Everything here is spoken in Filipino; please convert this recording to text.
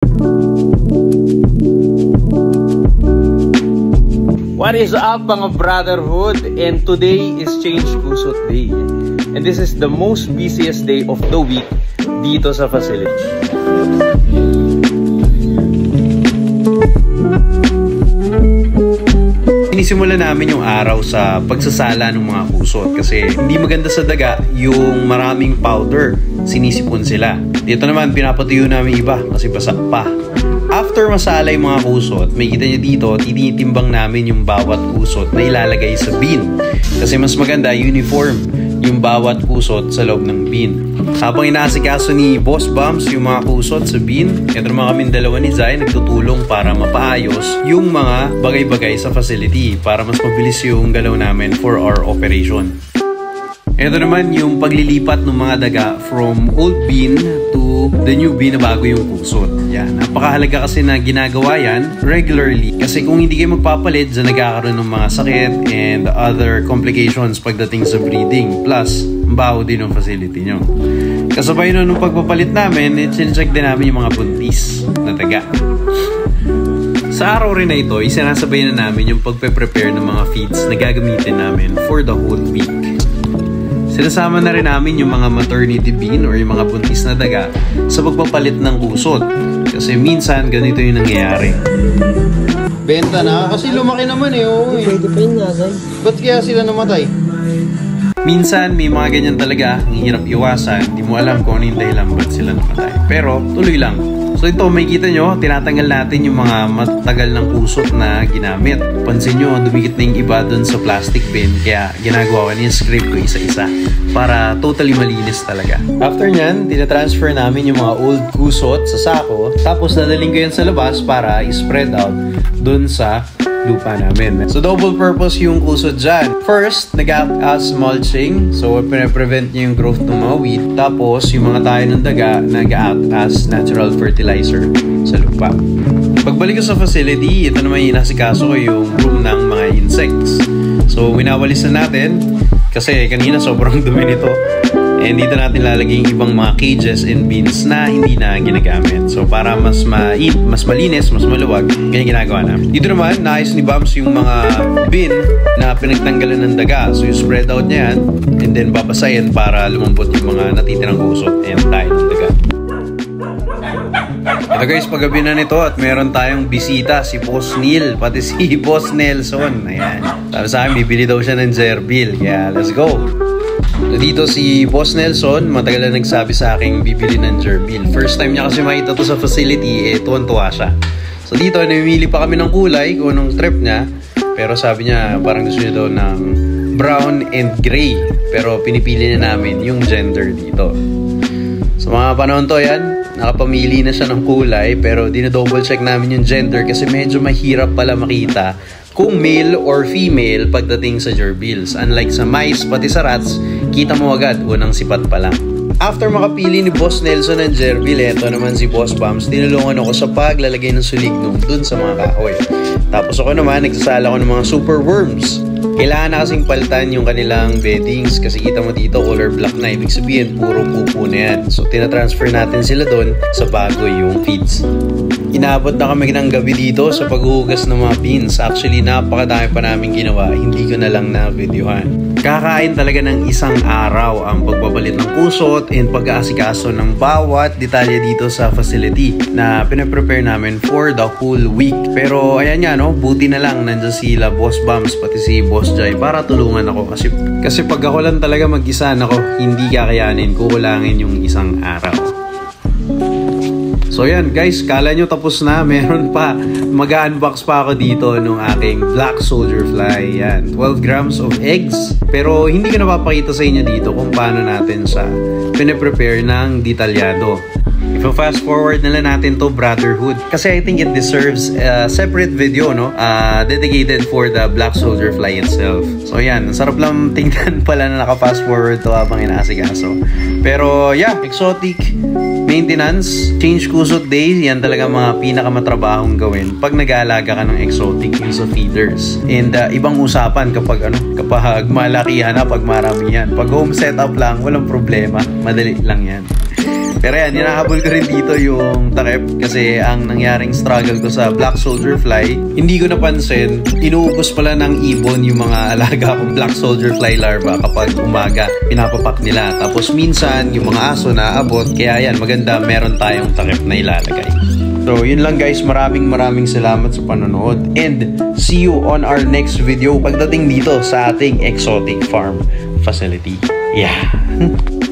What is up mga brotherhood? And today is Change Kusot Day. And this is the most busiest day of the week dito sa facility. Sinisimulan namin yung araw sa pagsasala ng mga kusot kasi hindi maganda sa daga yung maraming powder. Sinisipon sila. Dito naman pinapatuyo namin iba kasi basa pa. After masala yung mga kusot, may kita nyo dito, tinitimbang namin yung bawat kusot na ilalagay sa bin. Kasi mas maganda, uniform yung bawat kusot sa loob ng bin. Habang inaasikaso ni Boss Bumps yung mga kusot sa bin, ito naman kaming dalawa ni Zai nagtutulong para mapaayos yung mga bagay-bagay sa facility para mas mabilis yung galaw namin for our operation. Ito naman yung paglilipat ng mga daga from old bin to the new bin na bago yung kusot. Yan. Napakahalaga kasi na ginagawa yan regularly. Kasi kung hindi kayo magpapalit, dyan nagkakaroon ng mga sakit and other complications pagdating sa breathing. Plus, baho din ng facility nyo. Kasabay nun nung pagpapalit namin, chinecheck din namin yung mga buntis na daga. Sa araw rin na ito, isinasabay na namin yung pagpe-prepare ng mga feeds na gagamitin namin for the whole week. Sinasama na rin namin yung mga maternity bin or yung mga buntis na daga sa pagpapalit ng kusot. Kasi minsan ganito yung nangyayari. Benta na? Kasi lumaki naman eh. Oh, eh. Pwede pa yun nga, Zay. Ba't kaya sila namatay? Minsan may mga ganyan talaga, ang hirap iwasan. Hindi mo alam kung ano yung dahilan ba't sila namatay. Pero tuloy lang. So ito, may kita nyo, tinatanggal natin yung mga matagal ng kusot na ginamit. Pansin nyo, dumikit na yung iba dun sa plastic bin. Kaya ginagawa ko yung scrape ko isa-isa para totally malinis talaga. After nyan, tinatransfer namin yung mga old kusot sa sako. Tapos dadaling ko yan sa labas para i-spread out dun sa lupa namin. So double purpose yung kusot dyan. First, nag-act as mulching. So pine-prevent niya yung growth ng mga weed. Tapos yung mga tayo ng daga nag-act as natural fertilizer sa lupa. Pagbalik ko sa facility, ito naman yung nasikaso ko yung room ng mga insects. So winawalis na natin kasi kanina sobrang dumi nito. And dito natin lalagay yung ibang mga cages and bins na hindi na ginagamit. So para mas malinis, mas maluwag, ganyan ginagawa namin. Dito naman, naayos ni Bumps yung mga bin na pinagtanggalan ng daga. So yung spread out niya yan, and then babasayin para lumambot yung mga natitirang kusot and tayo ng daga. Ito guys, paggabi na nito at meron tayong bisita, si Boss Neil, pati si Boss Nelson. Ayan. Sabi sa akin, bibili daw siya ng Gerbil. Kaya let's go! Dito si Boss Nelson, matagal na nagsabi sa akin bibili ng Gerbil. First time niya kasi makita to sa facility, tuwan-tuwa siya. So dito, namimili pa kami ng kulay kung anong trip niya. Pero sabi niya, parang gusto niya daw ng brown and gray. Pero pinipili na namin yung gender dito. So mga panahon to yan, nakapamili na siya ng kulay. Pero dinodouble check namin yung gender kasi medyo mahirap pala makita kung male or female pagdating sa gerbils. Unlike sa mice, pati sa rats, kita mo agad, unang sipat pa lang. After makapili ni Boss Nelson ng gerbil, eto naman si Boss Bumps, tinulungan ako sa paglalagay ng sulignum dun sa mga kahoy. Tapos ako naman, nagsasala ko ng mga super worms. Kailangan na kasing palitan yung kanilang beddings kasi kita mo dito, color black na. Ibig sabihin, puro pupo na yan. So, tinatransfer natin sila dun sa bago yung feeds. Inaabot na kami ng gabi dito sa paghuhugas ng mga beans. Actually, napakadami pa namin ginawa. Hindi ko na lang na-videohan. Kakain talaga ng isang araw ang pagbabalit ng kusot and pag-aasikaso ng bawat detalye dito sa facility na pinaprepare namin for the whole week. Pero ayan nga no, buti na lang nandiyan sila Boss Bumps pati si Boss Jai para tulungan ako kasi pag ako lang talaga mag-isa nako, hindi kakayanin, kukulangin yung isang araw. So yan guys, kala nyo tapos na, meron pa. Mag-unbox pa ako dito nung aking Black Soldier Fly. Yan, 12 grams of eggs. Pero hindi ko napapakita sa inyo dito kung paano natin siya pinaprepare ng detalyado. Fast forward na lang natin to brotherhood kasi I think it deserves a separate video no, dedicated for the Black Soldier Fly itself. So yan, ang sarap lang tingnan pala na naka-fast forward to habang inaasikaso. Pero yeah, exotic maintenance, change kusot days, yan talaga mga pinakamatrabahong gawin pag nag-aalaga ka ng exotic use of feeders. And ibang usapan kapag kapag malakihan na, pag marami yan. Pag home setup lang, walang problema, madali lang yan. Pero yan, hinahabol ko rin dito yung takip kasi ang nangyaring struggle ko sa black soldier fly, hindi ko napansin, inuubos pala ng ibon yung mga alaga kong black soldier fly larva kapag umaga, pinapapak nila. Tapos minsan, yung mga aso naaabot, kaya yan, maganda meron tayong takip na ilalagay. So, yun lang guys. Maraming salamat sa panonood. And see you on our next video pagdating dito sa ating exotic farm facility. Yeah.